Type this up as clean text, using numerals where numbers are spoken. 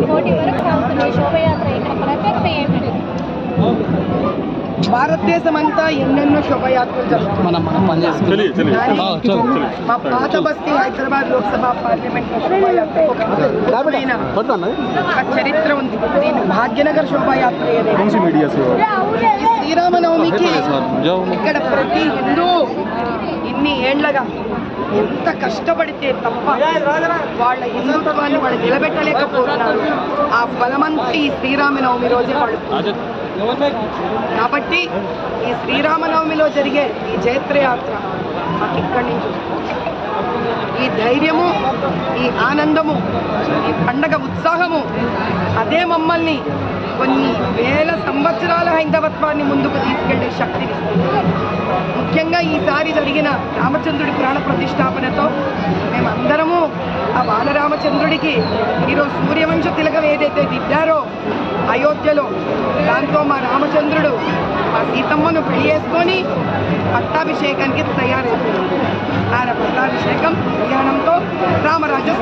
కోటి వరకు సాగుతున్న ఈ శోభయాత్ర ఇక్కడ ప్రత్యేకత ఏమిటి? భారతదేశం అంతా ఎన్నెన్నో శోభయాత్రలు జరుగుతుంది. మా పాత బస్తీ హైదరాబాద్ లోక్సభ పార్లమెంట్ శోభాయాత్ర ఒక చరిత్ర ఉంది. దీని భాగ్యనగర్ శోభాయాత్ర ఈ శ్రీరామనవమికి ఇక్కడ ప్రతి హిందూ ఇన్ని ఏండ్లగా ఎంత కష్టపడితే తప్ప వాళ్ళ హిందుత్వాన్ని వాళ్ళు నిలబెట్టలేకపోతున్నారు. ఆ బలమంతా ఈ శ్రీరామనవమి రోజే పడుతుంది. కాబట్టి ఈ శ్రీరామనవమిలో జరిగే ఈ జైత్రయాత్ర మాకు ఇక్కడి నుంచి ఈ ధైర్యము, ఈ ఆనందము, ఈ పండగ ఉత్సాహము అదే మమ్మల్ని కొన్ని వేల సంవత్సరాల హైందవత్వాన్ని ముందుకు తీసుకెళ్లే శక్తిని. ముఖ్యంగా ఈసారి జరిగిన రామచంద్రుడి ప్రాణ ప్రతిష్టాపనతో మేమందరము ఆ బాలరామచంద్రుడికి ఈరోజు సూర్యవంశ తిలకం ఏదైతే దిద్దారో అయోధ్యలో, దాంతో మా రామచంద్రుడు మా సీతమ్మను పెళ్లి చేసుకొని పట్టాభిషేకానికి తయారైపోయింది. ఆయన పట్టాభిషేకం కళ్యాణంతో రామరాజ్యం